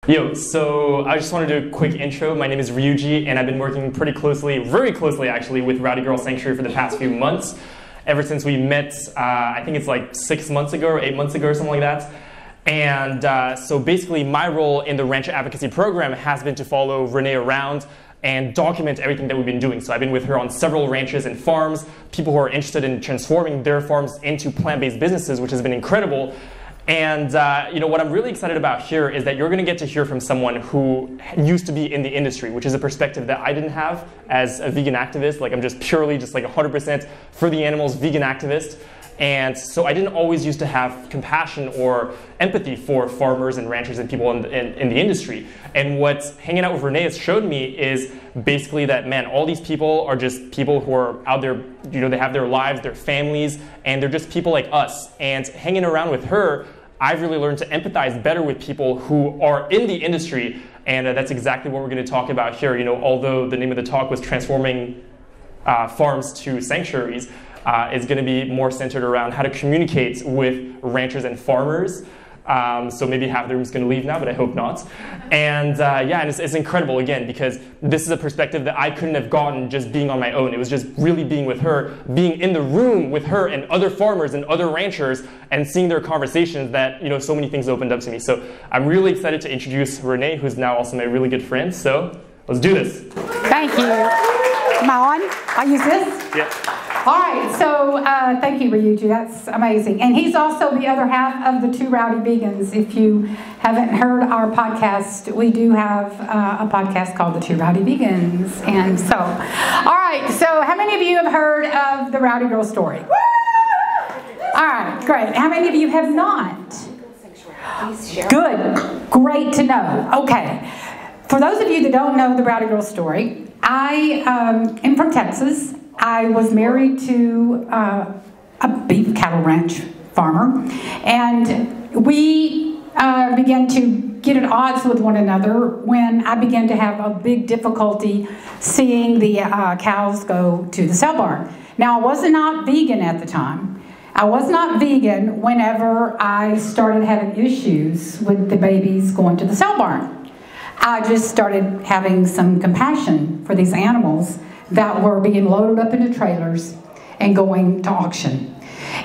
Yo, so I just want to do a quick intro. My name is Ryuji, and I've been working pretty closely, very closely actually, with Rowdy Girl Sanctuary for the past few months. Ever since we met, I think it's like 6 months ago or 8 months ago or something like that. And so basically my role in the rancher advocacy program has been to follow Renee around and document everything that we've been doing. So I've been with her on several ranches and farms, people who are interested in transforming their farms into plant-based businesses, which has been incredible. And you know, what I'm really excited about here is that you're going to get to hear from someone who used to be in the industry, which is a perspective that I didn't have as a vegan activist. Like, I'm just purely just like 100% for the animals vegan activist. And so I didn't always used to have compassion or empathy for farmers and ranchers and people in the industry. And what hanging out with Renee has showed me is basically that, man, all these people are just people who are out there, you know, they have their lives, their families, and they're just people like us. And hanging around with her, I've really learned to empathize better with people who are in the industry, and that's exactly what we're going to talk about here. You know, although the name of the talk was Transforming Farms to Sanctuaries, it's going to be more centered around how to communicate with ranchers and farmers. So maybe half the room is going to leave now, but I hope not. And yeah, and it's incredible, again, because this is a perspective that I couldn't have gotten just being on my own. It was just really being with her, being in the room with her and other farmers and other ranchers, and seeing their conversations that, you know, so many things opened up to me. So I'm really excited to introduce Renee, who's now also my really good friend. So let's do this. Thank you. Am I on? I use this? Yeah. All right, so thank you, Ryuji. That's amazing. And he's also the other half of the Two Rowdy Vegans. If you haven't heard our podcast, we do have a podcast called the Two Rowdy Vegans. And so, all right, so how many of you have heard of the Rowdy Girl story? All right, great. How many of you have not? Good. Great to know. Okay. For those of you that don't know the Rowdy Girl story, I am from Texas. I was married to a beef cattle ranch farmer, and we began to get at odds with one another when I began to have a big difficulty seeing the cows go to the sale barn. Now, I was not vegan at the time. I was not vegan whenever I started having issues with the babies going to the sale barn. I just started having some compassion for these animals that were being loaded up into trailers and going to auction.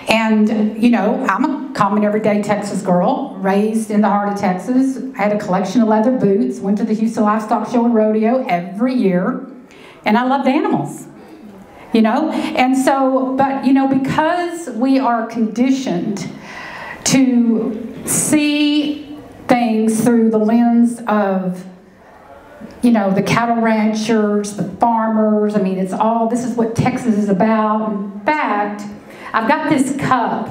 And, you know, I'm a common everyday Texas girl, raised in the heart of Texas. I had a collection of leather boots, went to the Houston Livestock Show and Rodeo every year, and I loved animals, you know? And so, but, you know, because we are conditioned to see things through the lens of, you know, the cattle ranchers, the farmers. I mean, it's all, this is what Texas is about. In fact, I've got this cup.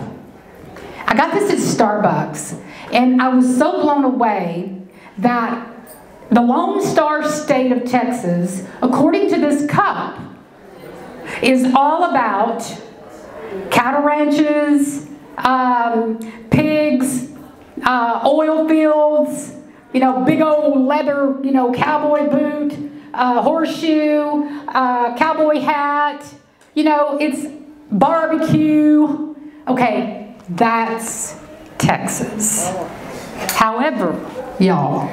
I got this at Starbucks, and I was so blown away that the Lone Star State of Texas, according to this cup, is all about cattle ranches, pigs, oil fields, you know, big old leather, you know, cowboy boot, horseshoe, cowboy hat, you know, it's barbecue. Okay, that's Texas. However, y'all,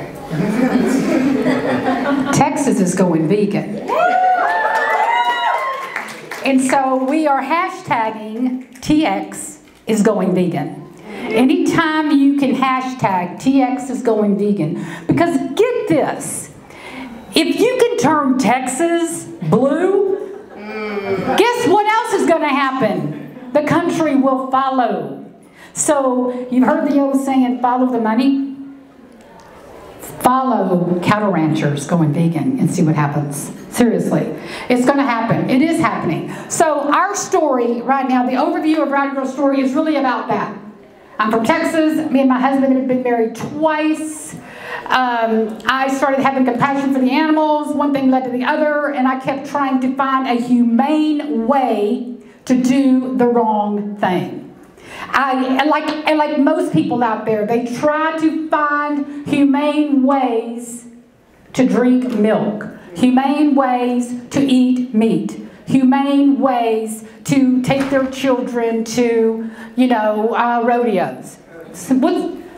Texas is going vegan. And so we are hashtagging TXisgoingvegan. Anytime you can hashtag TXisgoingvegan, because get this, if you can turn Texas blue, guess what else is going to happen? The country will follow. So you've heard the old saying, follow the money? Follow cattle ranchers going vegan and see what happens. Seriously, it's going to happen. It is happening. So our story right now, the overview of Rowdy Girl's story is really about that. I'm from Texas. Me and my husband have been married twice. I started having compassion for the animals. One thing led to the other, and I kept trying to find a humane way to do the wrong thing. And like most people out there, they try to find humane ways to drink milk, humane ways to eat meat, humane ways to take their children to, you know, rodeos.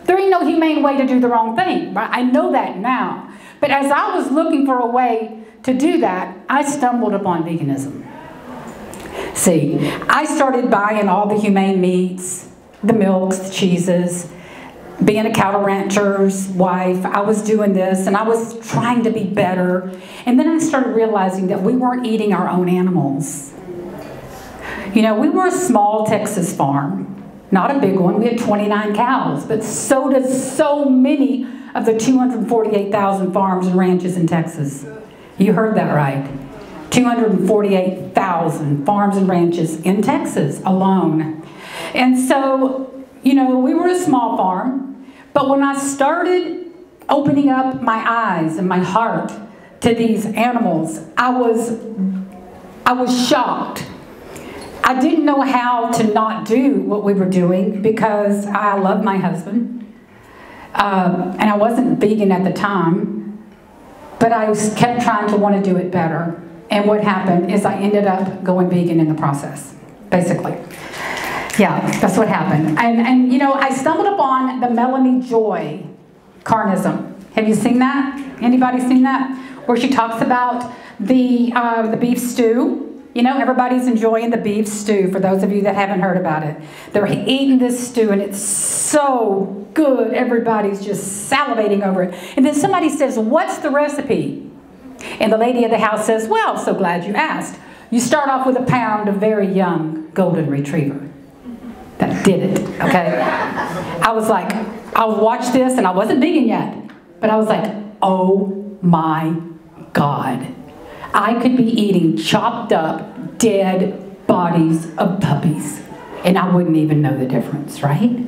There ain't no humane way to do the wrong thing, right? I know that now. But as I was looking for a way to do that, I stumbled upon veganism. See, I started buying all the humane meats, the milks, the cheeses. Being a cattle rancher's wife, I was doing this and I was trying to be better. And then I started realizing that we weren't eating our own animals. You know, we were a small Texas farm, not a big one. We had 29 cows, but so does so many of the 248,000 farms and ranches in Texas. You heard that right. 248,000 farms and ranches in Texas alone. And so, you know, we were a small farm. But when I started opening up my eyes and my heart to these animals, I was shocked. I didn't know how to not do what we were doing because I love my husband. And I wasn't vegan at the time, but I kept trying to want to do it better. And what happened is I ended up going vegan in the process, basically. Yeah, that's what happened. And you know, I stumbled upon the Melanie Joy carnism. Have you seen that? Anybody seen that? Where she talks about the beef stew. You know, everybody's enjoying the beef stew, for those of you that haven't heard about it. They're eating this stew, and it's so good. Everybody's just salivating over it. And then somebody says, what's the recipe? And the lady of the house says, well, so glad you asked. You start off with a pound of very young golden retriever. That did it, okay? I was like, I'll watch this, and I wasn't vegan yet, but I was like, oh my God. I could be eating chopped up, dead bodies of puppies, and I wouldn't even know the difference, right?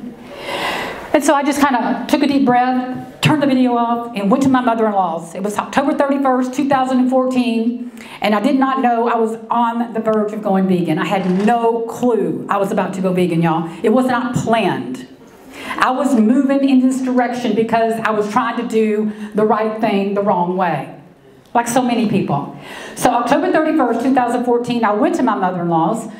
And so I just kind of took a deep breath, turned the video off, and went to my mother-in-law's. It was October 31st, 2014, and I did not know I was on the verge of going vegan. I had no clue I was about to go vegan, y'all. It was not planned. I was moving in this direction because I was trying to do the right thing the wrong way, like so many people. So October 31st, 2014, I went to my mother-in-law's,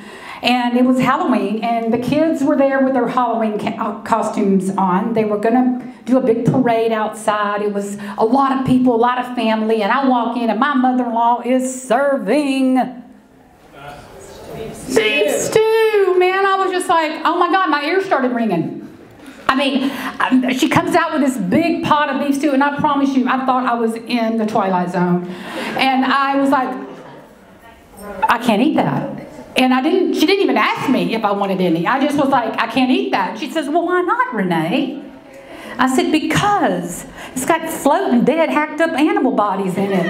and it was Halloween, and the kids were there with their Halloween costumes on. They were going to do a big parade outside. It was a lot of people, a lot of family, and I walk in, and my mother-in-law is serving beef stew. Man, I was just like, oh my God, my ears started ringing. I mean, she comes out with this big pot of beef stew, and I promise you, I thought I was in the Twilight Zone. And I was like, I can't eat that. And she didn't even ask me if I wanted any. I just was like, I can't eat that. She says, well, why not, Renee? I said, because it's got floating, dead, hacked up animal bodies in it.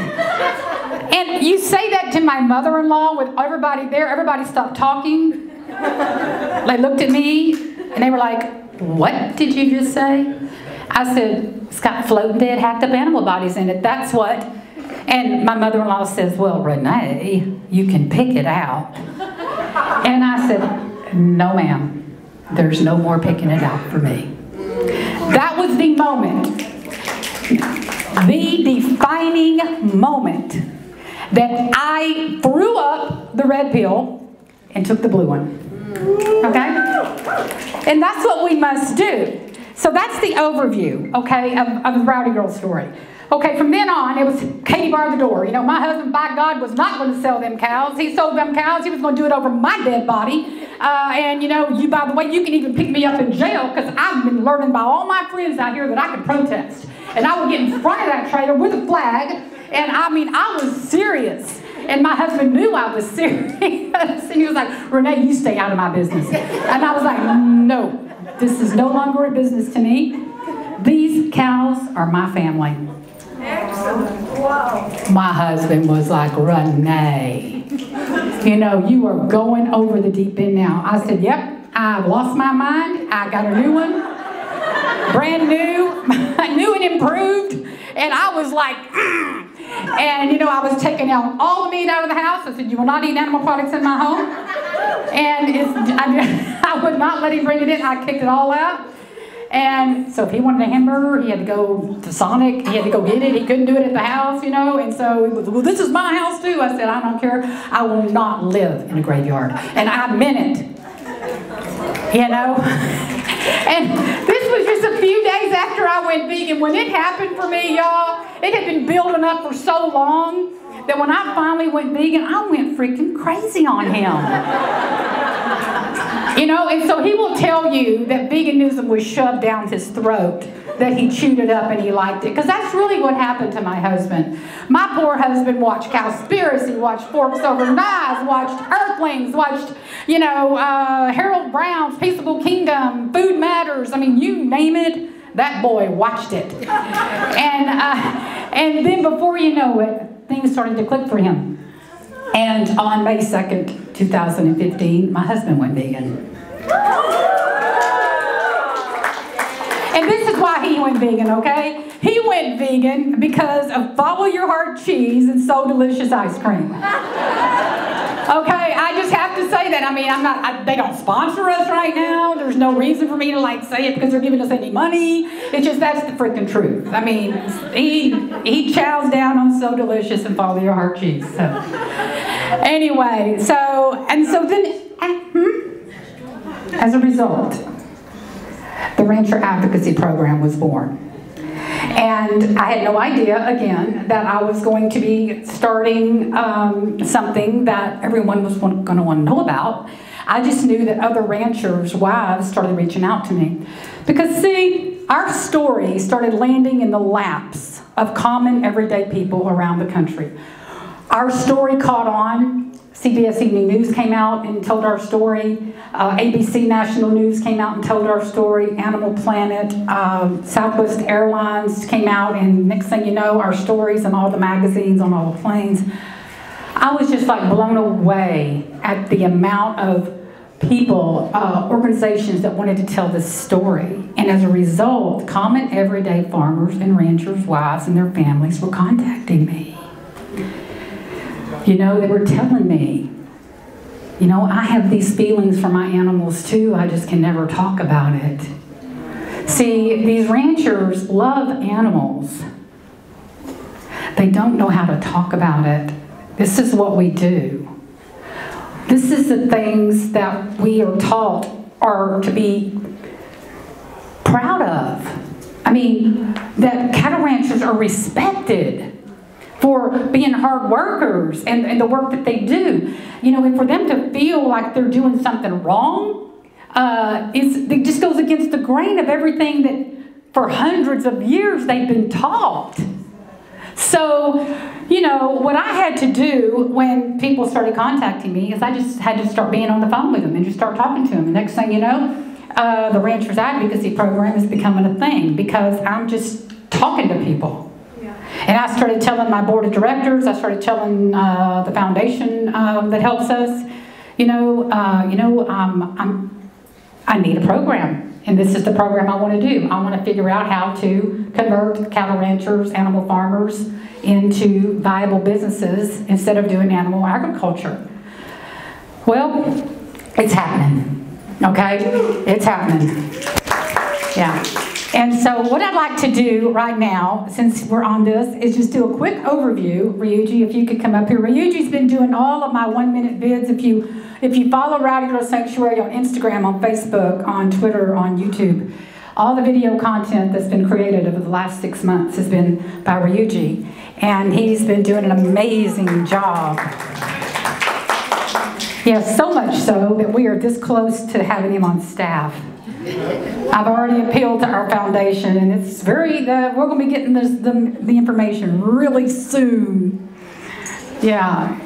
And you say that to my mother-in-law with everybody there. Everybody stopped talking. They looked at me, and they were like, what did you just say? I said, it's got floating, dead, hacked up animal bodies in it. That's what. And my mother-in-law says, well, Renee, you can pick it out. And I said, no, ma'am. There's no more picking it out for me. That was the moment, the defining moment that I threw up the red pill and took the blue one. Okay? And that's what we must do. So that's the overview, okay, of the Rowdy Girl story. Okay, from then on, it was Katie barred the door. You know, my husband, by God, was not going to sell them cows. He sold them cows. He was going to do it over my dead body. And, you know, by the way, you can even pick me up in jail because I've been learning by all my friends out here that I could protest. And I would get in front of that trailer with a flag. And, I mean, I was serious. And my husband knew I was serious. And he was like, Renee, you stay out of my business. And I was like, no, this is no longer a business to me. These cows are my family. Excellent. Wow. My husband was like, Renee, you know, you are going over the deep end now. I said, yep, I've lost my mind. I got a new one, brand new, new and improved. And I was like, And, you know, I was taking out all the meat out of the house. I said, you will not eat animal products in my home. And I would not let him bring it in. I kicked it all out. And so if he wanted a hamburger, he had to go to Sonic. He had to go get it. He couldn't do it at the house, you know. And so he was, well, this is my house too. I said, I don't care. I will not live in a graveyard. And I meant it, you know. And this was just was a few days after I went vegan. When it happened for me, y'all, it had been building up for so long that when I finally went vegan, I went freaking crazy on him. You know, and so he will tell you that veganism was shoved down his throat, that he chewed it up and he liked it. Because that's really what happened to my husband. My poor husband watched Cowspiracy, watched Forks Over Knives, watched Earthlings, watched, you know, Harold Brown's Peaceable Kingdom, Food Matters. I mean, you name it, that boy watched it. And then before you know it, things started to click for him. And on May 2nd, 2015, my husband went vegan. And this is why he went vegan, okay? He went vegan because of Follow Your Heart cheese and So Delicious ice cream. Okay, I just have to say that. I mean, they don't sponsor us right now. There's no reason for me to like say it because they're giving us any money. It's just, that's the freaking truth. I mean, he chows down on So Delicious and Follow Your Heart cheese. So, anyway, so then, as a result, the Rancher Advocacy Program was born. And I had no idea, again, that I was going to be starting something that everyone was going to want to know about. I just knew that other ranchers' wives started reaching out to me. Because, see, our story started landing in the laps of common, everyday people around the country. Our story caught on. CBS Evening News came out and told our story. ABC National News came out and told our story. Animal Planet, Southwest Airlines came out, and next thing you know, our stories in all the magazines, on all the planes. I was just like blown away at the amount of people, organizations that wanted to tell this story. And as a result, common everyday farmers and ranchers' wives and their families were contacting me. You know, they were telling me, you know, I have these feelings for my animals too, I just can never talk about it. See, these ranchers love animals. They don't know how to talk about it. This is what we do. This is the things that we are taught are to be proud of. I mean, that cattle ranchers are respected for being hard workers and the work that they do. You know, and for them to feel like they're doing something wrong, it just goes against the grain of everything that for hundreds of years they've been taught. So, you know, what I had to do when people started contacting me is I just had to start being on the phone with them and just start talking to them. And next thing you know, the Ranchers Advocacy Program is becoming a thing because I'm just talking to people. And I started telling my board of directors, I started telling the foundation that helps us, I need a program. And this is the program I want to do. I want to figure out how to convert cattle ranchers, animal farmers into viable businesses instead of doing animal agriculture. Well, it's happening, okay? It's happening, yeah. And so what I'd like to do right now, since we're on this, is just do a quick overview. Ryuji, if you could come up here. Ryuji's been doing all of my 1-minute vids. If you follow Rowdy Girl Sanctuary on Instagram, on Facebook, on Twitter, on YouTube, all the video content that's been created over the last 6 months has been by Ryuji. And he's been doing an amazing job. Yes, so much so that we are this close to having him on staff. I've already appealed to our foundation, and it's we're going to be getting the information really soon. Yeah.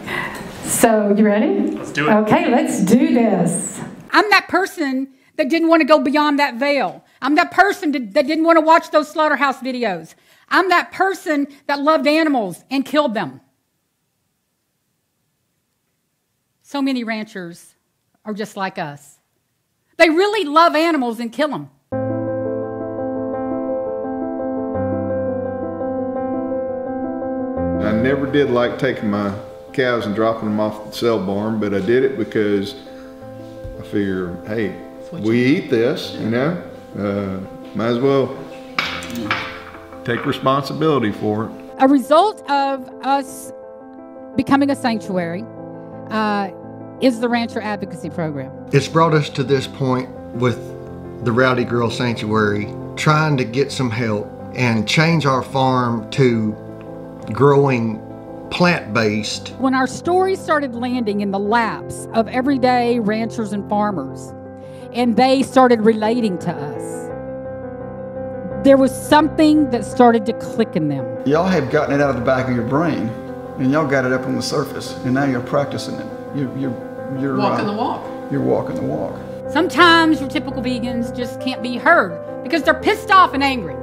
So, you ready? Let's do it. Okay, let's do this. I'm that person that didn't want to go beyond that veil. I'm that person that didn't want to watch those slaughterhouse videos. I'm that person that loved animals and killed them. So many ranchers are just like us. They really love animals and kill them. I never did like taking my cows and dropping them off the sale barn, but I did it because I figure, hey, we eat this, you know, might as well take responsibility for it. A result of us becoming a sanctuary is the Rancher Advocacy Program. It's brought us to this point with the Rowdy Girl Sanctuary trying to get some help and change our farm to growing plant-based. When our stories started landing in the laps of everyday ranchers and farmers, and they started relating to us, there was something that started to click in them. Y'all have gotten it out of the back of your brain, and y'all got it up on the surface, and now you're practicing it. You're walking the walk. You're walking the walk. Sometimes your typical vegans just can't be heard because they're pissed off and angry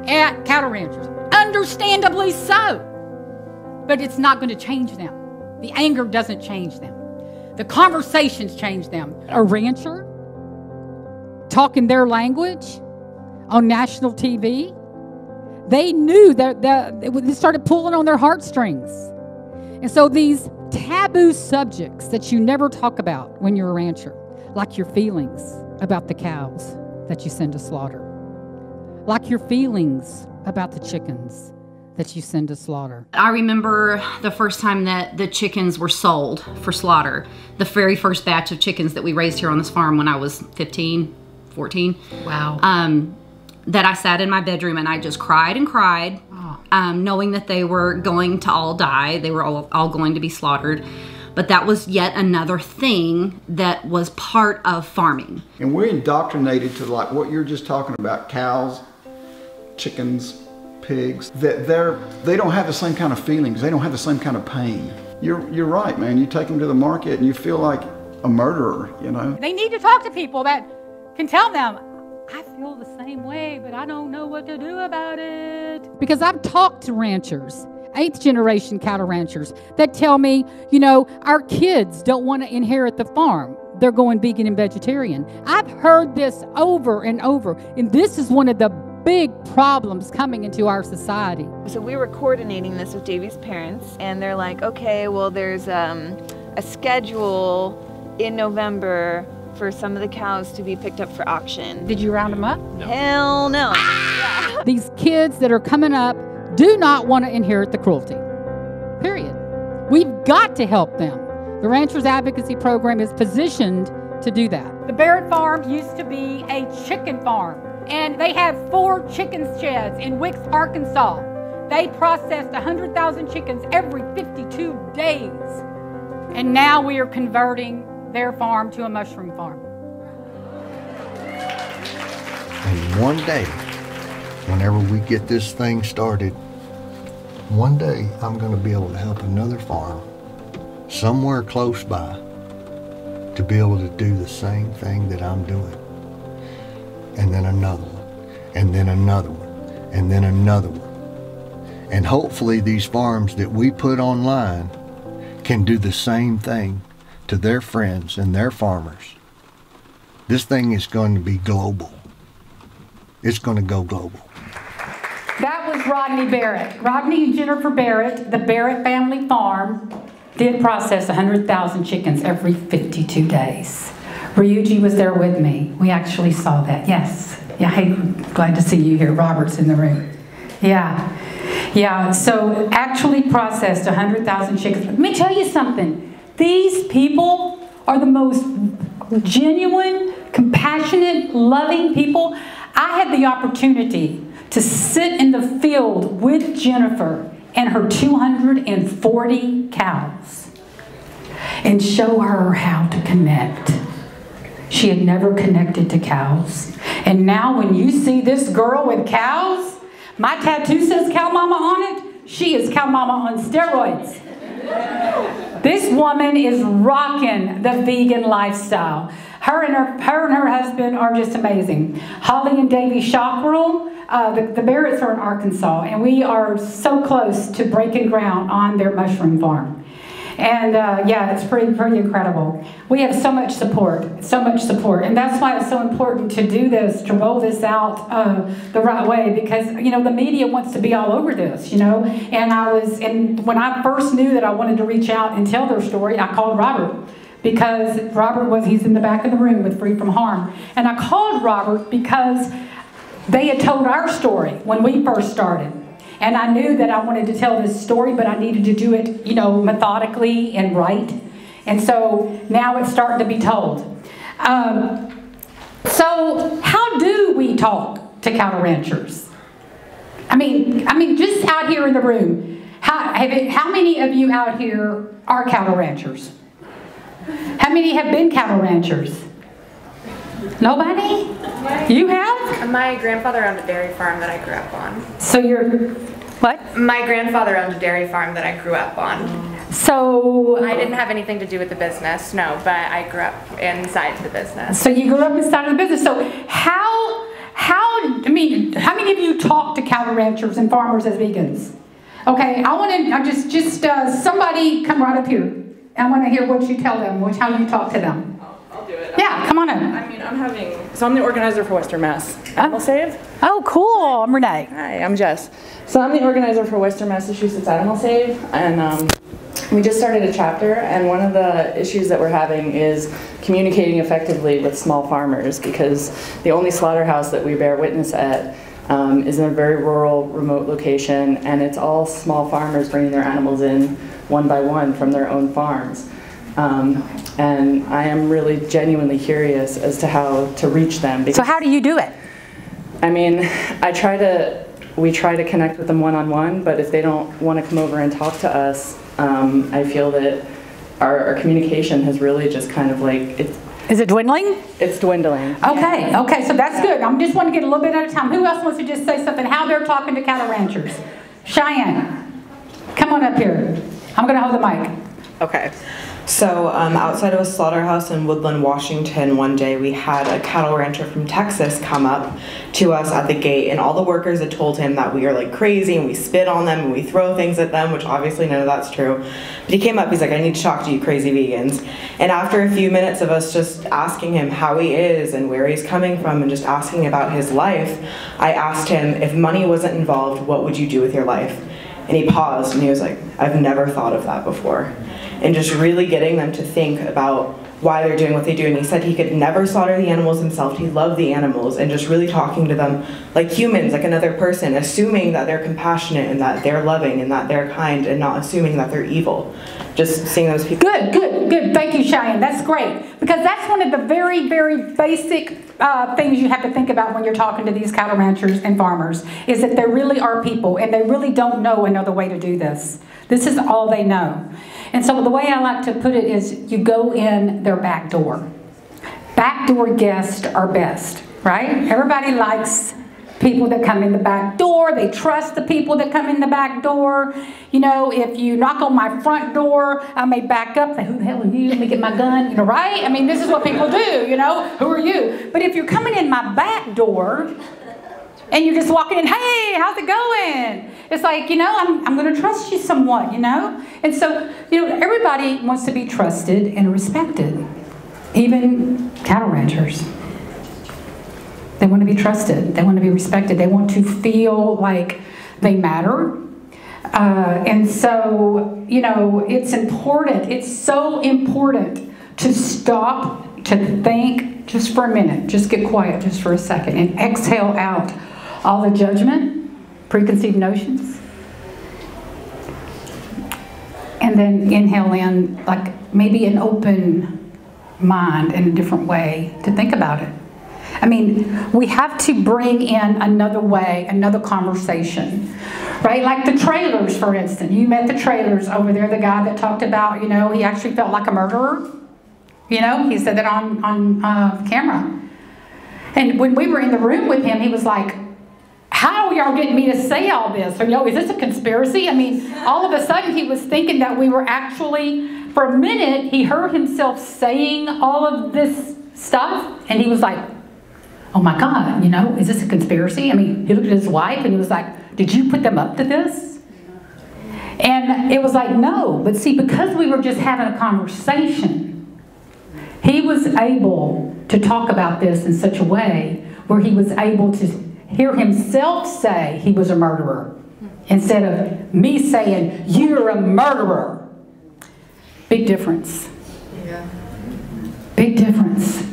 at cattle ranchers. Understandably so. But it's not going to change them. The anger doesn't change them. The conversations change them. A rancher talking their language on national TV, they knew that they started pulling on their heartstrings. And so these taboo subjects that you never talk about when you're a rancher, like your feelings about the cows that you send to slaughter, like your feelings about the chickens that you send to slaughter. I remember the first time that the chickens were sold for slaughter, the very first batch of chickens that we raised here on this farm when I was 15, 14. Wow. That I sat in my bedroom and I just cried and cried, knowing that they were going to all die. They were all going to be slaughtered. But that was yet another thing that was part of farming. And we're indoctrinated to like what you're just talking about, cows, chickens, pigs, that they don't have the same kind of feelings. They don't have the same kind of pain. You're right, man. You take them to the market and you feel like a murderer, you know? They need to talk to people that can tell them, I feel the same way, but I don't know what to do about it. Because I've talked to ranchers, 8th generation cattle ranchers, that tell me, you know, our kids don't want to inherit the farm. They're going vegan and vegetarian. I've heard this over and over, and this is one of the big problems coming into our society. So we were coordinating this with Davey's parents, and they're like, okay, well, there's a schedule in November for some of the cows to be picked up for auction. Did you round them up? No. Hell no. Yeah. These kids that are coming up do not want to inherit the cruelty. Period. We've got to help them. The Ranchers Advocacy Program is positioned to do that. The Barrett Farm used to be a chicken farm, and they have 4 chicken sheds in Wicks, Arkansas. They processed 100,000 chickens every 52 days. And now we are converting their farm to a mushroom farm. And one day, whenever we get this thing started, one day I'm going to be able to help another farm somewhere close by to be able to do the same thing that I'm doing. And then another one, and then another one, and then another one. And hopefully these farms that we put online can do the same thing to their friends and their farmers. This thing is going to be global. It's going to go global. That was Rodney Barrett. Rodney and Jennifer Barrett, the Barrett family farm, did process 100,000 chickens every 52 days. Ryuji was there with me. We actually saw that. Yes. Yeah, hey, glad to see you here. Robert's in the room. Yeah, so actually processed 100,000 chickens. Let me tell you something. These people are the most genuine, compassionate, loving people. I had the opportunity to sit in the field with Jennifer and her 240 cows and show her how to connect. She had never connected to cows. And now when you see this girl with cows, my tattoo says Cow Mama on it. She is Cow Mama on steroids. This woman is rocking the vegan lifestyle. Her and her husband are just amazing. Holly and Davey Shockrell, the Barretts are in Arkansas, and we are so close to breaking ground on their mushroom farm. And yeah, it's pretty incredible. We have so much support, and that's why it's so important to do this, to roll this out the right way, because you know the media wants to be all over this, you know. And when I first knew that I wanted to reach out and tell their story, I called Robert, because he's in the back of the room with Free From Harm, and I called Robert because they had told our story when we first started. And I knew that I wanted to tell this story, but I needed to do it, you know, methodically and right. And so now it's starting to be told. So how do we talk to cattle ranchers? I mean, just out here in the room, how many of you out here are cattle ranchers? How many have been cattle ranchers? Nobody? You have? My grandfather owned a dairy farm that I grew up on. So you're, what? My grandfather owned a dairy farm that I grew up on. So I didn't have anything to do with the business, no, but I grew up inside the business. So you grew up inside of the business. So I mean, how many of you talk to cattle ranchers and farmers as vegans? Okay, I want to just somebody come right up here. I want to hear what you tell them, how you talk to them. I'll do it. Yeah, come on in. I mean, I'm the organizer for Western Mass. Animal Save. Oh, cool. I'm Renee. Hi, I'm Jess. So I'm the organizer for Western Massachusetts Animal Save, and we just started a chapter, and one of the issues that we're having is communicating effectively with small farmers, because the only slaughterhouse that we bear witness at is in a very rural, remote location, and it's all small farmers bringing their animals in one by one from their own farms. And I am really genuinely curious as to how to reach them. So how do you do it? I mean, we try to connect with them one-on-one, but if they don't want to come over and talk to us, I feel that our communication has really just kind of like, Is it dwindling? It's dwindling. Okay, okay, so that's good. I'm just want to get a little bit at a time. Who else wants to just say something, how they're talking to cattle ranchers? Cheyenne, come on up here. I'm going to hold the mic. Okay. So outside of a slaughterhouse in Woodland, Washington, one day we had a cattle rancher from Texas come up to us at the gate, and all the workers had told him that we are like crazy and we spit on them and we throw things at them, which obviously none of that's true. But he came up, he's like, I need to talk to you crazy vegans. And after a few minutes of us just asking him how he is and where he's coming from and just asking about his life, I asked him, if money wasn't involved, what would you do with your life? And he paused and he was like, I've never thought of that before. And just really getting them to think about why they're doing what they do. And he said he could never slaughter the animals himself. He loved the animals, and just really talking to them like humans, like another person, assuming that they're compassionate and that they're loving and that they're kind, and not assuming that they're evil. Just seeing those people. Good, good, good. Thank you, Cheyenne. That's great. Because that's one of the very, very basic things you have to think about when you're talking to these cattle ranchers and farmers, is that they really are people, and they really don't know another way to do this. This is all they know. And so the way I like to put it is, you go in their back door. Backdoor guests are best, right? Everybody likes people that come in the back door. They trust the people that come in the back door. You know, if you knock on my front door, I may back up, say, who the hell are you? Let me get my gun, you know, right? I mean, this is what people do, you know, who are you? But if you're coming in my back door, and you're just walking in, hey, how's it going? It's like, you know, I'm going to trust you somewhat, you know? And so, you know, everybody wants to be trusted and respected. Even cattle ranchers. They want to be trusted. They want to be respected. They want to feel like they matter. And so, you know, it's important. It's so important to stop, to think just for a minute. Just get quiet just for a second and exhale out all the judgment, preconceived notions. And then inhale in, like maybe an open mind in a different way to think about it. I mean, we have to bring in another way, another conversation, right? Like the trailers, for instance. You met the trailers over there, the guy that talked about, you know, he actually felt like a murderer. You know, he said that on camera. And when we were in the room with him, he was like, how are y'all getting me to say all this? Or, you know, is this a conspiracy? I mean, all of a sudden he was thinking that we were actually, for a minute, he heard himself saying all of this stuff. And he was like, oh my God, you know, is this a conspiracy? I mean, he looked at his wife and he was like, did you put them up to this? And it was like, no. But see, because we were just having a conversation, he was able to talk about this in such a way where he was able to hear himself say he was a murderer instead of me saying, you're a murderer. Big difference. Yeah. Big difference.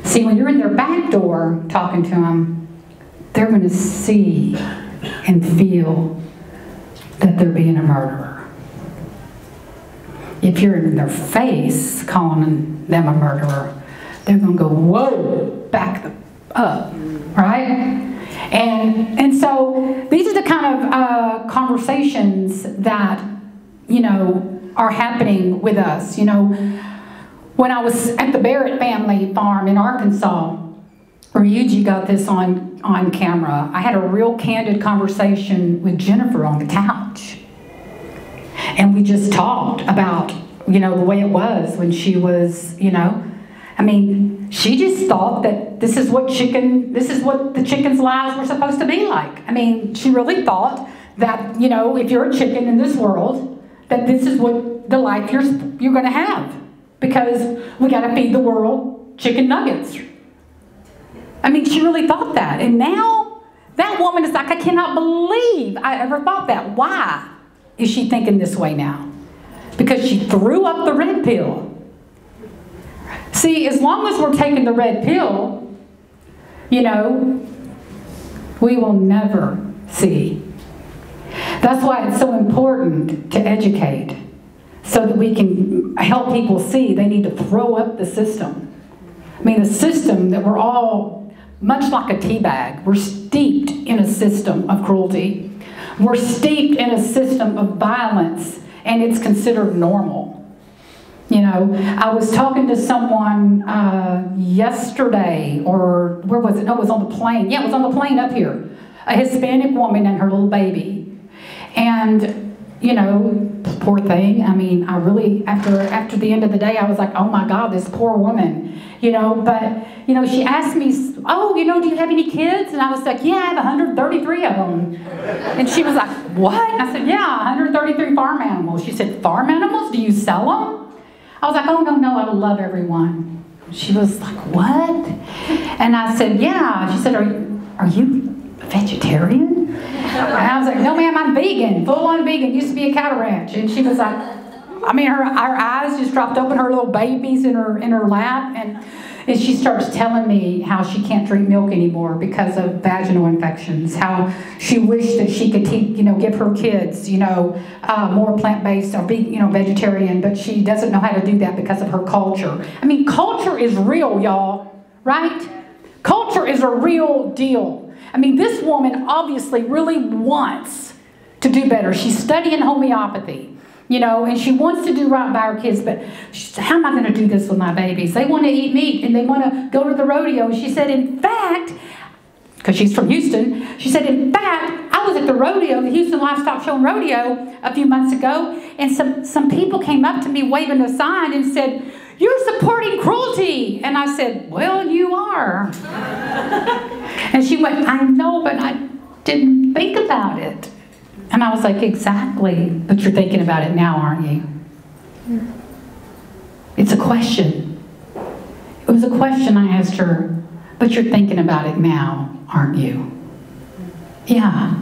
See, when you're in their back door talking to them, they're going to see and feel that they're being a murderer. If you're in their face calling them a murderer, they're going to go, whoa, back up, right? And so these are the kind of conversations that, you know, are happening with us. You know, when I was at the Barrett family farm in Arkansas, Ryuji got this on camera. I had a real candid conversation with Jennifer on the couch. And we just talked about, you know, the way it was when she was, you know, I mean, she just thought that this is what the chicken's lives were supposed to be like. I mean, she really thought that, you know, if you're a chicken in this world, that this is what the life you're going to have, because we got to feed the world chicken nuggets. I mean, she really thought that. And now that woman is like, I cannot believe I ever thought that. Why is she thinking this way now? Because she threw up the red pill. See, as long as we're taking the red pill, you know, we will never see. That's why it's so important to educate, so that we can help people see they need to throw up the system. I mean, the system that we're all, much like a tea bag, we're steeped in a system of cruelty. We're steeped in a system of violence, and it's considered normal. You know, I was talking to someone yesterday, or where was it? No, it was on the plane. Yeah, it was on the plane up here. A Hispanic woman and her little baby. And, you know, poor thing. I mean, I really, after the end of the day, I was like, oh my God, this poor woman. You know, but, you know, she asked me, oh, you know, do you have any kids? And I was like, yeah, I have 133 of them. And she was like, what? And I said, yeah, 133 farm animals. She said, farm animals? Do you sell them? I was like, oh, no, I love everyone. She was like, what? And I said, yeah. She said, are you a vegetarian? And I was like, no, ma'am, I'm vegan, full-on vegan. Used to be a cattle ranch. And she was like, I mean, her eyes just dropped open, her little babies in her lap. And she starts telling me how she can't drink milk anymore because of vaginal infections, how she wished that she could give her kids, you know, more plant-based or vegetarian, but she doesn't know how to do that because of her culture. I mean, culture is real, y'all, right? Culture is a real deal. I mean, this woman obviously really wants to do better. She's studying homeopathy. You know, and she wants to do right by her kids, but she said, how am I going to do this with my babies? They want to eat meat, and they want to go to the rodeo. And she said, in fact, because she's from Houston, she said, in fact, I was at the rodeo, the Houston Livestock Show and Rodeo, a few months ago, and some people came up to me waving a sign and said, you're supporting cruelty. And I said, well, you are. And she went, I know, but I didn't think about it. And I was like, exactly, but you're thinking about it now, aren't you? It's a question. It was a question I asked her, but you're thinking about it now, aren't you? Yeah.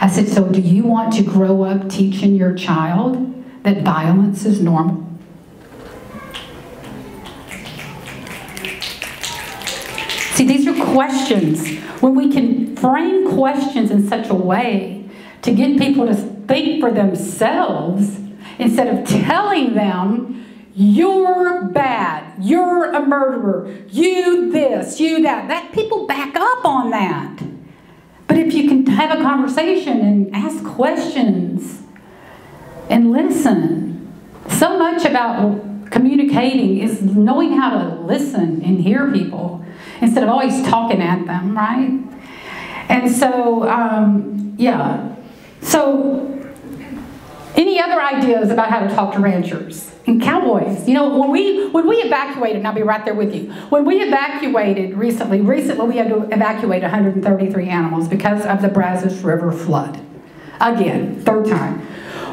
I said, so do you want to grow up teaching your child that violence is normal? See, these are questions. When we can frame questions in such a way to get people to think for themselves, instead of telling them, you're bad, you're a murderer, you this, you that. That people back up on that. But if you can have a conversation and ask questions and listen, so much about communicating is knowing how to listen and hear people instead of always talking at them, right? And so, yeah. So, any other ideas about how to talk to ranchers and cowboys? You know, when we evacuated, and I'll be right there with you. When we evacuated recently we had to evacuate 133 animals because of the Brazos River flood. Again, third time.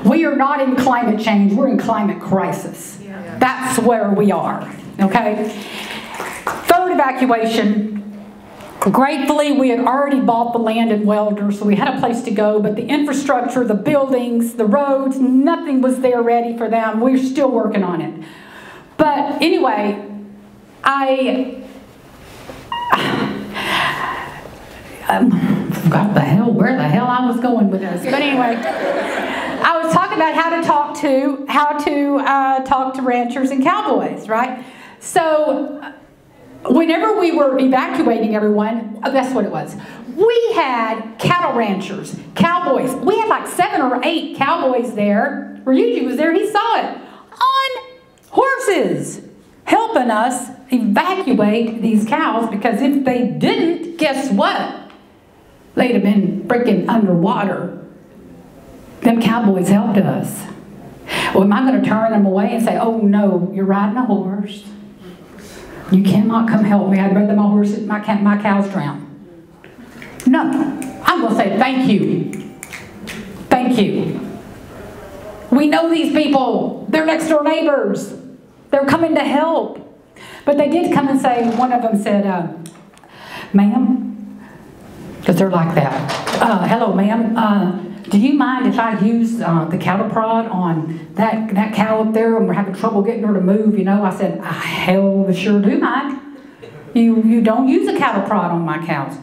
We are not in climate change, we're in climate crisis. Yeah. That's where we are, okay? Third evacuation. Gratefully, we had already bought the land in Welder, so we had a place to go, but the infrastructure, the buildings, the roads, nothing was there ready for them. We're still working on it. But anyway, I forgot where the hell I was going with this. But anyway, I was talking about how to talk to ranchers and cowboys, right? So whenever we were evacuating everyone, that's what it was. We had cattle ranchers, cowboys. We had like 7 or 8 cowboys there. Rowdy was there, he saw it. On horses, helping us evacuate these cows, because if they didn't, guess what? They'd have been freaking underwater. Them cowboys helped us. Well, am I going to turn them away and say, oh no, you're riding a horse. You cannot come help me. I'd rather my cows drown. No, I'm going to say thank you. Thank you. We know these people. They're next door neighbors. They're coming to help. But they did come and say, one of them said, ma'am, because they're like that. Hello, ma'am. Do you mind if I use the cattle prod on that cow up there and we're having trouble getting her to move? You know, I said, I hell sure do mind. You don't use a cattle prod on my cows.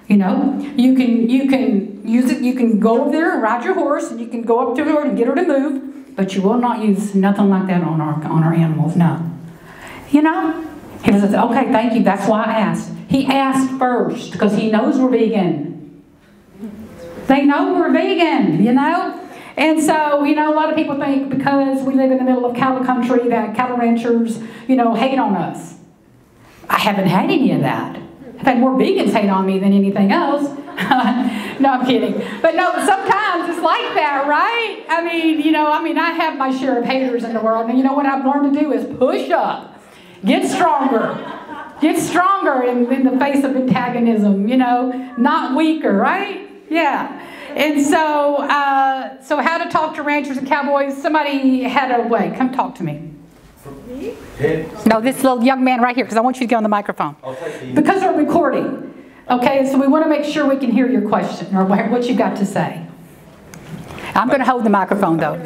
You know, you can use it. You can go over there and ride your horse, and you can go up to her and get her to move. But you will not use nothing like that on our animals. No. You know, he was okay. Thank you. That's why I asked. He asked first because he knows we're vegan. They know we're vegan. You know. And so, you know, a lot of people think because we live in the middle of cattle country that cattle ranchers, you know, hate on us. I haven't had any of that. I've had more vegans hate on me than anything else. No, I'm kidding. But no, sometimes it's like that, right? I mean, you know, I have my share of haters in the world. And you know what I've learned to do is push up. Get stronger. Get stronger in the face of antagonism, you know. Not weaker, right? Yeah. And so, so how to talk to ranchers and cowboys. Somebody had a way. Come talk to me. Me? No, this little young man right here, because I want you to get on the microphone. Because we're recording. Okay, so we want to make sure we can hear your question or what you got to say. I'm going to hold the microphone though.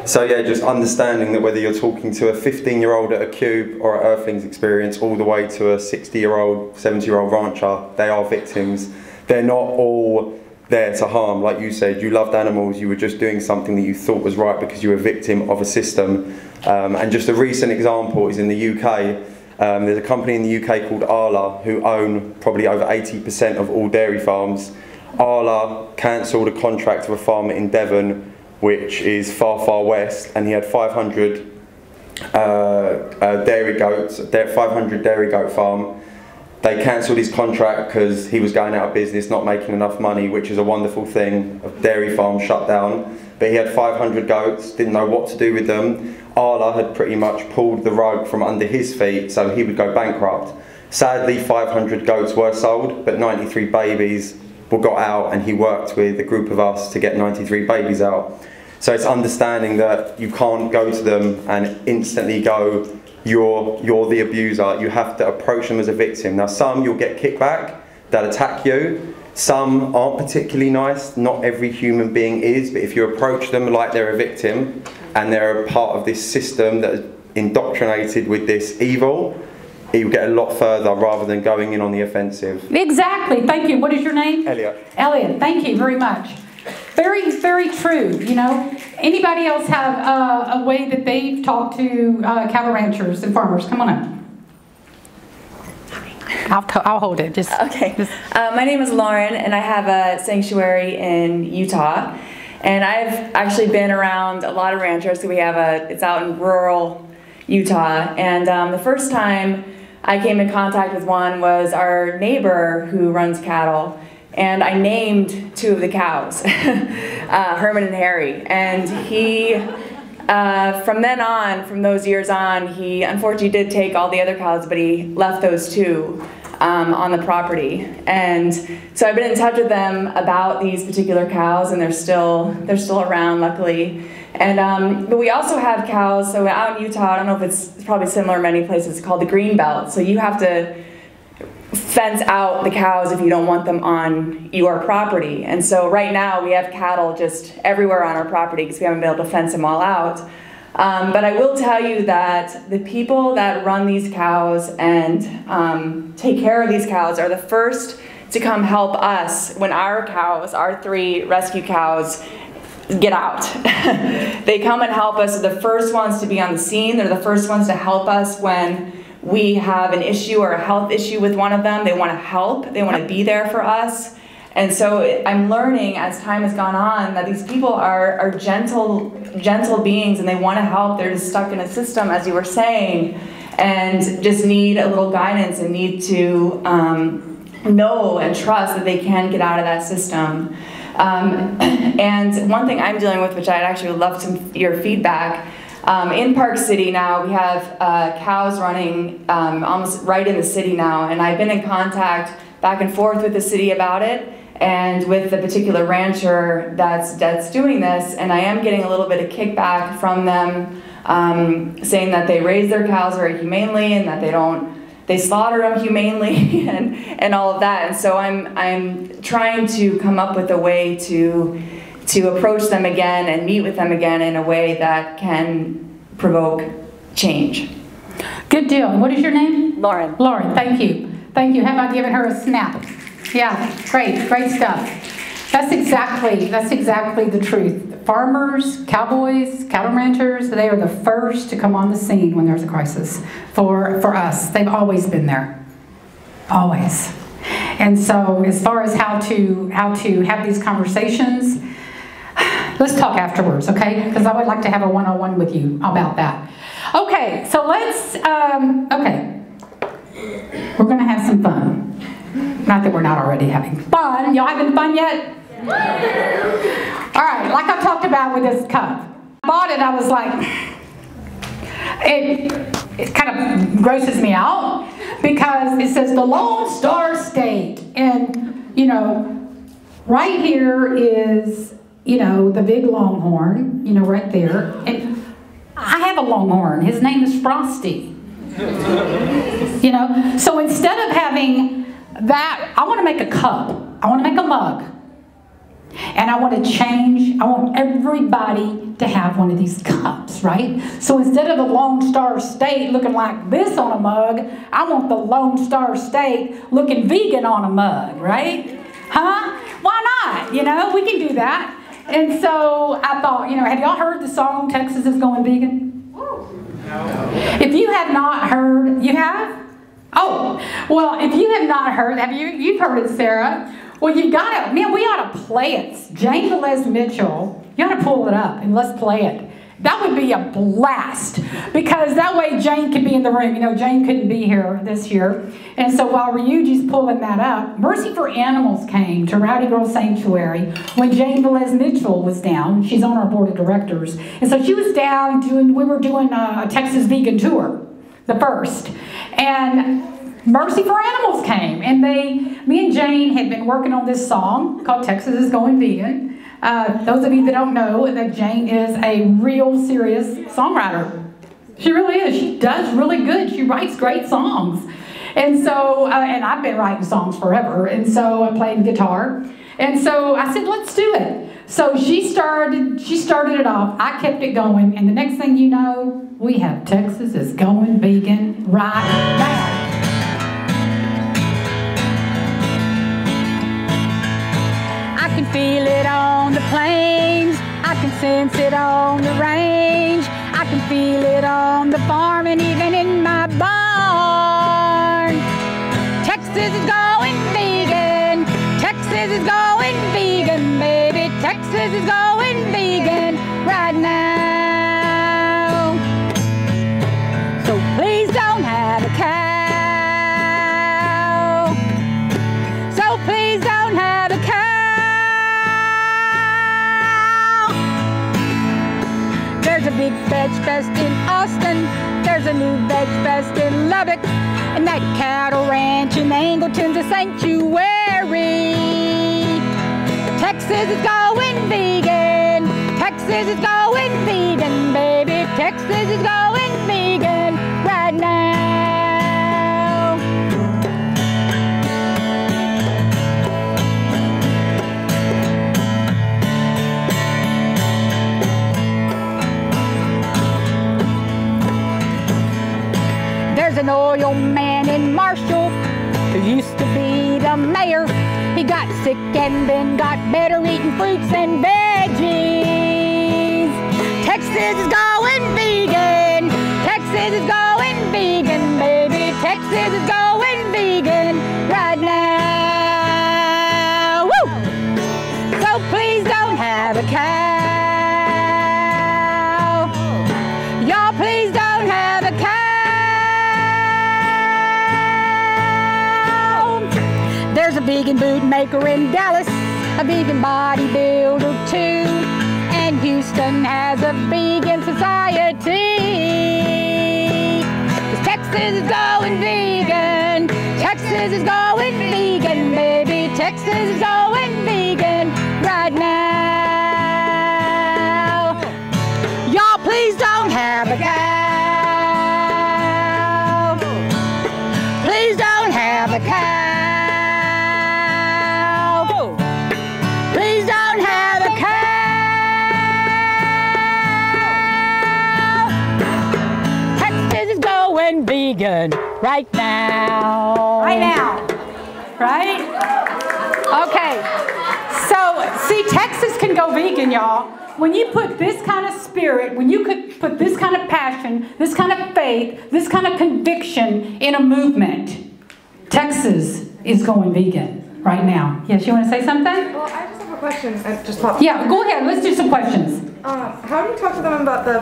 So yeah, just understanding that whether you're talking to a 15-year-old at a Cube or at Earthlings Experience all the way to a 60-year-old, 70-year-old rancher, they are victims. They're not all there to harm. Like you said, you loved animals, you were just doing something that you thought was right because you were a victim of a system. And just a recent example is in the UK. There's a company in the UK called Arla who own probably over 80% of all dairy farms. Arla cancelled a contract with a farmer in Devon, which is far, far west, and he had 500 dairy goats, 500 dairy goat farm. They cancelled his contract because he was going out of business, not making enough money, which is a wonderful thing. A dairy farm shut down. But he had 500 goats, didn't know what to do with them. Arla had pretty much pulled the rug from under his feet, so he would go bankrupt. Sadly, 500 goats were sold, but 93 babies were got out, and he worked with a group of us to get 93 babies out. So it's understanding that you can't go to them and instantly go, you're the abuser. You have to approach them as a victim. Now some you'll get kickback that attack you. Some aren't particularly nice. Not every human being is, but if you approach them like they're a victim and they're a part of this system that is indoctrinated with this evil, you'll get a lot further rather than going in on the offensive. Exactly. Thank you. What is your name? Elliot. Elliot. Thank you very much. Very, very true. You know, anybody else have a way that they've talked to cattle ranchers and farmers? Come on up. I'll hold it. Okay. My name is Lauren, and I have a sanctuary in Utah. And I've actually been around a lot of ranchers. So we have it's out in rural Utah. And the first time I came in contact with one was our neighbor who runs cattle. And I named 2 of the cows, Herman and Harry. And he, from then on, from those years on, he unfortunately did take all the other cows, but he left those 2 on the property. And so I've been in touch with them about these particular cows, and they're still around, luckily. And but we also have cows. So out in Utah, I don't know if it's probably similar in many places, it's called the green belt. So you have to fence out the cows if you don't want them on your property. And so right now we have cattle just everywhere on our property because we haven't been able to fence them all out. But I will tell you that the people that run these cows and take care of these cows are the first to come help us when our cows, our 3 rescue cows, get out. They come and help us. They're the first ones to be on the scene. They're the first ones to help us when we have an issue or a health issue with one of them. They want to help. They want to be there for us. And so I'm learning as time has gone on that these people are gentle beings, and they want to help. They're just stuck in a system, as you were saying, and just need a little guidance and need to know and trust that they can get out of that system. And one thing I'm dealing with, which I'd actually love your feedback, in Park City now, we have cows running almost right in the city now, and I've been in contact back and forth with the city about it, and with the particular rancher that's doing this, and I am getting a little bit of kickback from them, saying that they raise their cows very humanely and that they slaughter them humanely and all of that. And so I'm trying to come up with a way to approach them again and meet with them again in a way that can provoke change. Good deal. What is your name? Lauren. Lauren, thank you. Thank you. How about giving her a snap? Yeah, great stuff. That's exactly the truth. Farmers, cowboys, cattle ranchers, they are the first to come on the scene when there's a crisis for us. They've always been there. Always. And so as far as how to have these conversations, let's talk afterwards, okay? Because I would like to have a one-on-one with you about that. Okay, so let's, we're going to have some fun. Not that we're not already having fun. Y'all having fun yet? All right, like I talked about with this cup. I bought it, I was like, it kind of grosses me out because it says the Lone Star State. And, you know, right here is, you know, the big longhorn, you know, right there. And I have a longhorn. His name is Frosty. You know, so instead of having that, I want to make a cup. I want to make a mug. And I want to change, I want everybody to have one of these cups, right? So instead of the Lone Star State looking like this on a mug, I want the Lone Star State looking vegan on a mug, right? Huh? Why not? You know, we can do that. And so I thought, you know, have y'all heard the song Texas is Going Vegan? No. If you have not heard, you have? Oh, well, if you have not heard, you've heard it, Sarah. Well, you got to, man, we ought to play it. Jane Velez-Mitchell, you ought to pull it up and let's play it. That would be a blast because that way Jane could be in the room. You know, Jane couldn't be here this year. And so while Ryuji's pulling that up, Mercy for Animals came to Rowdy Girl Sanctuary when Jane Velez-Mitchell was down. She's on our board of directors. And so she was down we were doing a Texas vegan tour, the first. And Mercy for Animals came, and me and Jane had been working on this song called Texas is Going Vegan. Those of you that don't know that Jane is a real serious songwriter. She really is. She does really good. She writes great songs. And so, and I've been writing songs forever, and so I played guitar. And so I said, let's do it. So she started it off. I kept it going, and the next thing you know, we have Texas is Going Vegan right now. I can feel it on the plains, I can sense it on the range, I can feel it on the farm and even in my barn. Texas is going vegan, Texas is going vegan, baby, Texas is going vegan right now. So please don't have a cow, so please don't have a cow. There's a big veg fest in Austin, there's a new veg fest in Lubbock, and that cattle ranch in Angleton's a sanctuary. Texas is going vegan, Texas is going vegan, baby, Texas is going vegan right now. There's an oil man in Marshall who used to be the mayor. He got sick and then got better eating fruits and veggies. Texas is going vegan, Texas is going vegan, baby, Texas is going vegan right now. Woo! vegan boot maker in Dallas, a vegan bodybuilder too. And Houston has a vegan society. 'Cause Texas is going vegan. Texas is going vegan, baby. Texas is going vegan right now. Y'all, please don't have a cow. Please don't have a cow. Please don't have a cow. Texas is going vegan right now. Right now, right? Okay, so see, Texas can go vegan, y'all. When you put this kind of spirit, when you could put this kind of passion, this kind of faith, this kind of conviction in a movement, Texas is going vegan right now. Yes, you want to say something? Well, I just have a question. It just popped. Yeah, go ahead. Let's do some questions. How do you talk to them about the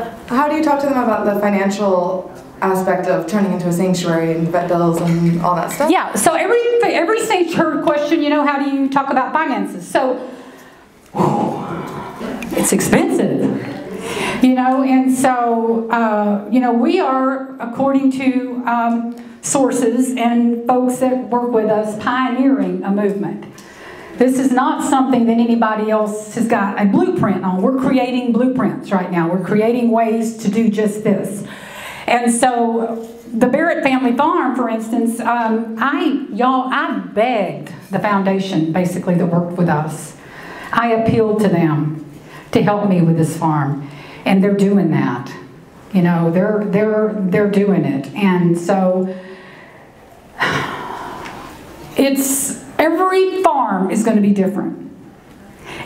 financial aspect of turning into a sanctuary and vet bills and all that stuff? Yeah. So every sanctuary question, you know, how do you talk about finances? So it's expensive, you know, and so you know, we are, according to sources and folks that work with us, pioneering a movement. This is not something that anybody else has got a blueprint on. We're creating blueprints right now. We're creating ways to do just this. And so the Barrett Family Farm, for instance, I begged the foundation, basically, that worked with us. I appealed to them to help me with this farm, and they're doing that. You know, they're doing it. And so it's, every farm is going to be different.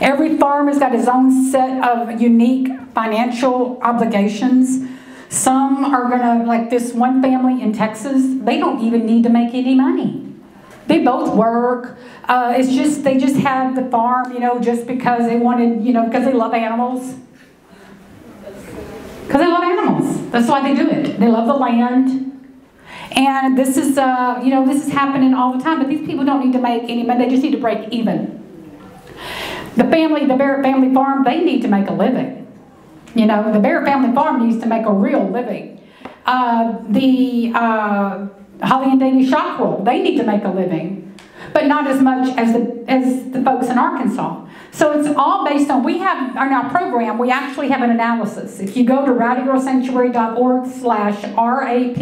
Every farm has got its own set of unique financial obligations. Some are going to, like this one family in Texas, they don't even need to make any money. They both work. It's just, they just have the farm, you know, just because they wanted, you know, because they love animals. Because they love animals. That's why they do it. They love the land. And this is, you know, this is happening all the time, but these people don't need to make any money. They just need to break even. The Barrett Family Farm, they need to make a living. You know, the Barrett Family Farm needs to make a real living. Holly and Davy Shock World, they need to make a living, but not as much as the folks in Arkansas. So it's all based on, we have, in our program, we actually have an analysis. If you go to rowdygirlsanctuary.org/RAP,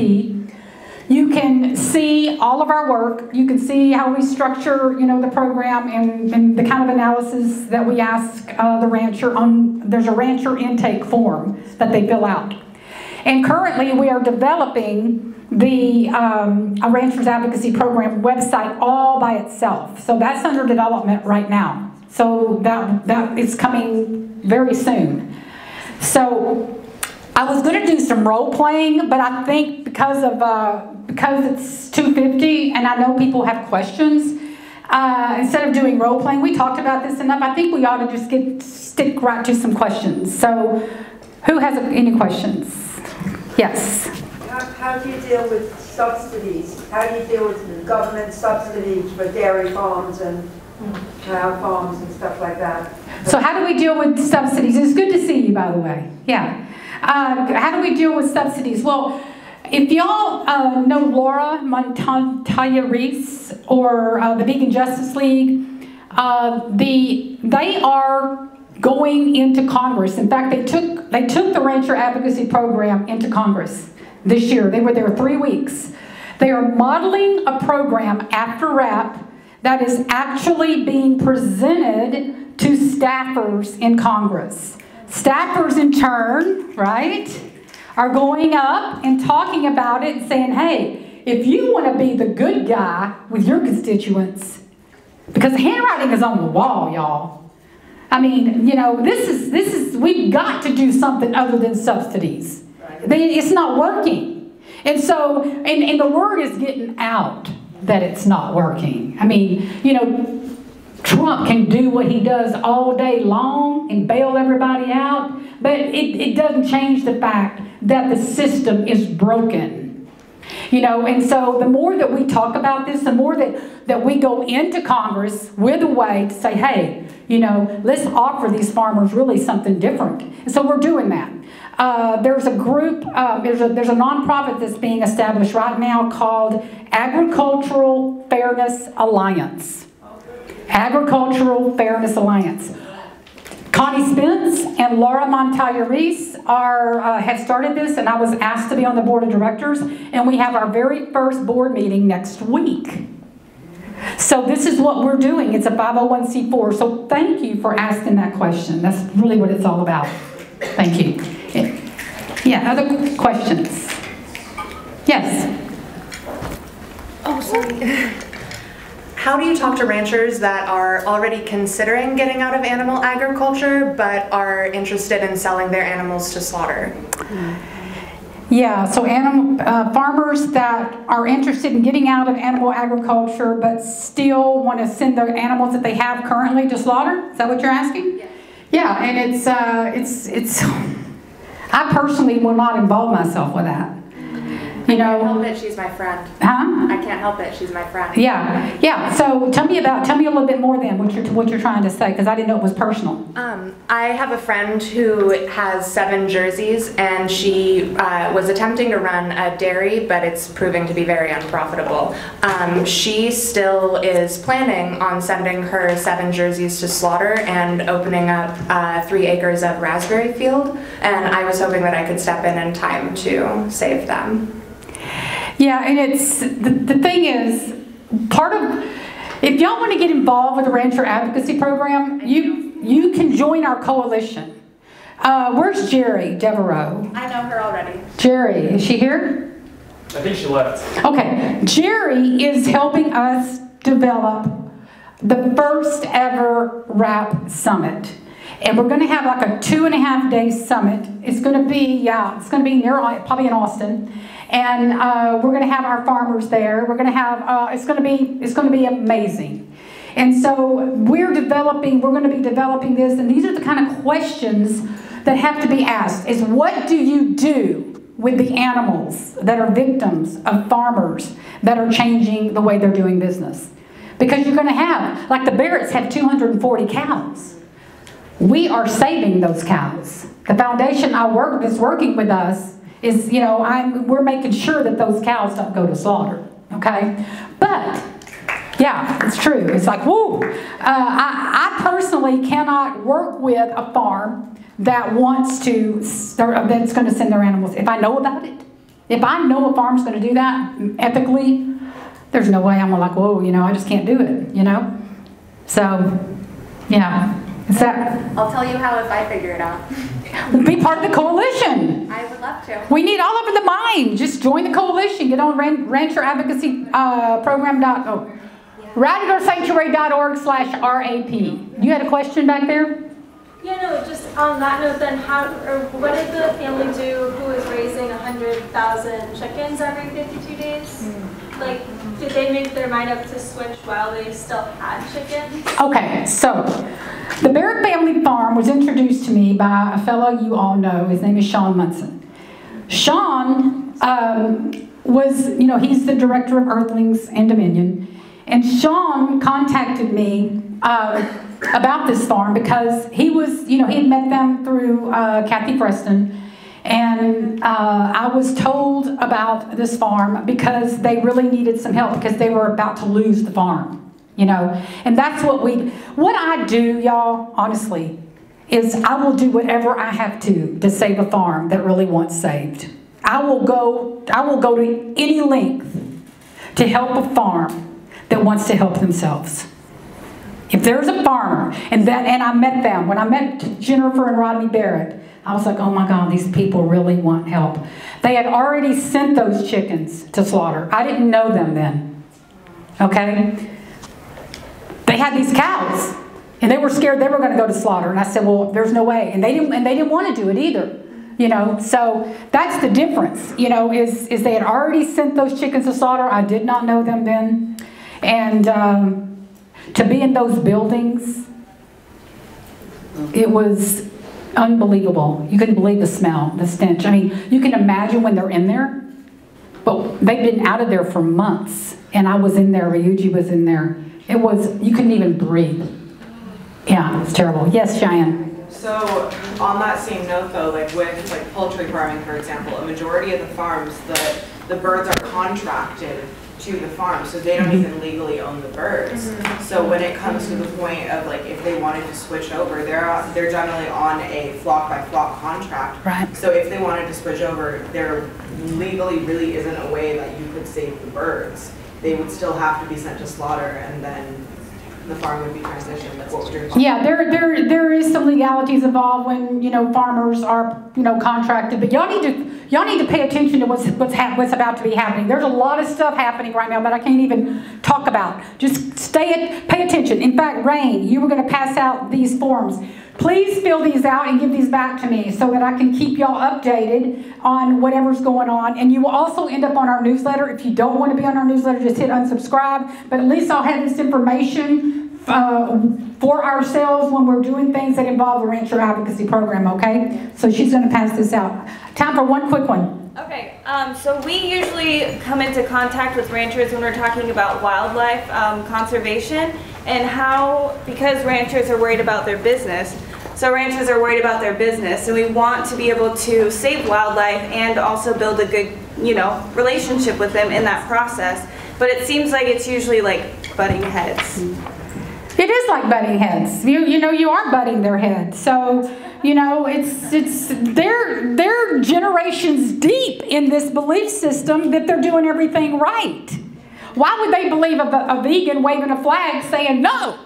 you can see all of our work. You can see how we structure, you know, the program and the kind of analysis that we ask the rancher on. There's a rancher intake form that they fill out. And currently we are developing the a Ranchers Advocacy Program website all by itself. So that's under development right now. So that is coming very soon. So I was going to do some role playing, but I think because it's 2:50 and I know people have questions, instead of doing role playing, we talked about this enough. I think we ought to just stick right to some questions. So who has any questions? Yes. How do you deal with subsidies? How do you deal with government subsidies for dairy farms and cow farms and stuff like that? So how do we deal with subsidies? It's good to see you, by the way. Yeah. How do we deal with subsidies? Well, if y'all know Laura Montoya-Reese or the Vegan Justice League, they are going into Congress. In fact, they took the Rancher Advocacy Program into Congress this year. They were there 3 weeks. They are modeling a program after RAP that is actually being presented to staffers in Congress. Staffers in turn, right, are going up and talking about it and saying, hey, if you want to be the good guy with your constituents, because the handwriting is on the wall, y'all. I mean, you know, we've got to do something other than subsidies. It's not working. And so, and the word is getting out that it's not working. I mean, you know, Trump can do what he does all day long and bail everybody out, but it doesn't change the fact that the system is broken. You know, and so the more that we talk about this, the more that we go into Congress with a way to say, hey, you know, let's offer these farmers really something different. And so we're doing that. There's a group, there's a nonprofit that's being established right now called Agricultural Fairness Alliance. Agricultural Fairness Alliance. Connie Spence and Laura Montoya-Reese have started this, and I was asked to be on the board of directors, and we have our very first board meeting next week. So this is what we're doing. It's a 501c4. So thank you for asking that question. That's really what it's all about. Thank you. Yeah, other questions? Yes. Oh, sorry. How do you talk to ranchers that are already considering getting out of animal agriculture but are interested in selling their animals to slaughter? Yeah, so farmers that are interested in getting out of animal agriculture but still want to send their animals that they have currently to slaughter? Is that what you're asking? Yeah, and it's I personally will not involve myself with that. You know, I can't help it, she's my friend. Huh? I can't help it, she's my friend. Yeah. So tell me a little bit more then what you're trying to say, because I didn't know it was personal. I have a friend who has 7 jerseys, and she was attempting to run a dairy, but it's proving to be very unprofitable. She still is planning on sending her 7 jerseys to slaughter and opening up 3 acres of raspberry field, and I was hoping that I could step in time to save them. Yeah, and it's the thing is, if y'all want to get involved with the Rancher Advocacy Program, you can join our coalition. Where's Jerry Devereaux? I know her already. Jerry, is she here? I think she left. Okay, Jerry is helping us develop the first ever RAP Summit. And we're going to have like a 2.5-day summit. It's going to be, probably in Austin. And we're going to have our farmers there. We're going to have, it's going to be amazing. And so we're going to be developing this, and these are the kind of questions that have to be asked, is what do you do with the animals that are victims of farmers that are changing the way they're doing business? Because you're going to have, like the Barretts have 240 cows. We are saving those cows. The foundation that's working with us is, we're making sure that those cows don't go to slaughter, okay? But, yeah, it's true. It's like, woo. I personally cannot work with a farm that's going to send their animals. If I know about it, if I know a farm's going to do that ethically, there's no way I'm like, whoa, I just can't do it, So, yeah. I'll tell you how if I figure it out. Be part of the coalition. I would love to. We need all over the mine. Just join the coalition. Get on Rancher Advocacy Program. RadicalSanctuary.org/RAP. You had a question back there? Yeah, no, just on that note then, what did the family do who was raising 100,000 chickens every 52 days? Like, did they make their mind up to switch while they still had chickens? Okay, so the Barrett Family Farm was introduced to me by a fellow you all know. His name is Sean Munson. Sean was, he's the director of Earthlings and Dominion. And Sean contacted me about this farm because he was, he had met them through Kathy Preston. And I was told about this farm because they really needed some help because they were about to lose the farm, And that's what I do, y'all, honestly, is I will do whatever I have to save a farm that really wants saved. I will go to any length to help a farm that wants to help themselves. If there's a farmer, and I met them, when I met Jennifer and Rodney Barrett, I was like, oh my God, these people really want help. They had already sent those chickens to slaughter. I didn't know them then, okay? They had these cows, and they were scared they were going to go to slaughter. And I said, well, there's no way. And they didn't want to do it either, So that's the difference, is they had already sent those chickens to slaughter. I did not know them then. And to be in those buildings, it was unbelievable. You couldn't believe the smell, the stench. I mean, you can imagine when they're in there, But they've been out of there for months. And I was in there, Ryuji was in there. It was, you couldn't even breathe. Yeah, it's terrible. Yes, Cheyenne. So on that same note though, like with like poultry farming, for example, a majority of the farms, the birds are contracted to the farm, so they don't even legally own the birds. So when it comes to the point of like if they wanted to switch over, they're generally on a flock by flock contract. Right. So if they wanted to switch over, there legally really isn't a way that you could save the birds. They would still have to be sent to slaughter, and then the farm would be transitioned. Like what we're doing. Yeah, there is some legalities involved when, you know, farmers are, you know, contracted. But y'all need to pay attention to what's about to be happening. There's a lot of stuff happening right now that I can't even talk about. Just pay attention. In fact, Rain, you were going to pass out these forms. Please fill these out and give these back to me so that I can keep y'all updated on whatever's going on. And you will also end up on our newsletter. If you don't want to be on our newsletter, just hit unsubscribe. But at least I'll have this information for ourselves when we're doing things that involve the Rancher Advocacy Program, okay? So she's going to pass this out. Time for one quick one. Okay, so we usually come into contact with ranchers when we're talking about wildlife conservation and how, because ranchers are worried about their business, so ranchers are worried about their business, and we want to be able to save wildlife and also build a good, you know, relationship with them in that process. But it seems like it's usually like butting heads. It is like butting heads. You know, you are butting their head. So, you know, they're generations deep in this belief system that they're doing everything right. Why would they believe a vegan waving a flag saying no?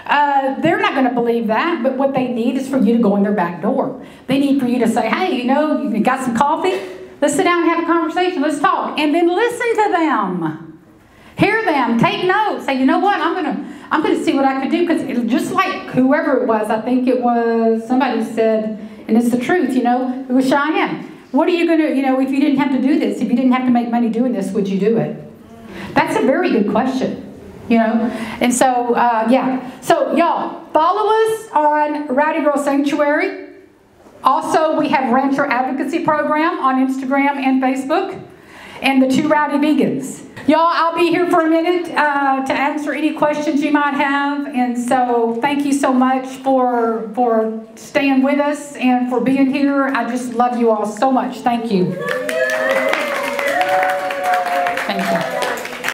They're not going to believe that, but what they need is for you to go in their back door. They need for you to say, hey, you know, you got some coffee? Let's sit down and have a conversation. Let's talk. And then listen to them. Hear them. Take notes. Say, you know what? I'm gonna see what I could do, because just like whoever it was, I think it was somebody said, and it's the truth, you know, it was Cheyenne. What are you gonna, you know, if you didn't have to do this, if you didn't have to make money doing this, would you do it? That's a very good question, you know. And so, yeah. So y'all follow us on Rowdy Girl Sanctuary. Also, we have Rancher Advocacy Program on Instagram and Facebook, and the 2 Rowdy Vegans. Y'all, I'll be here for a minute to answer any questions you might have. And so thank you so much for staying with us and for being here. I just love you all so much. Thank you.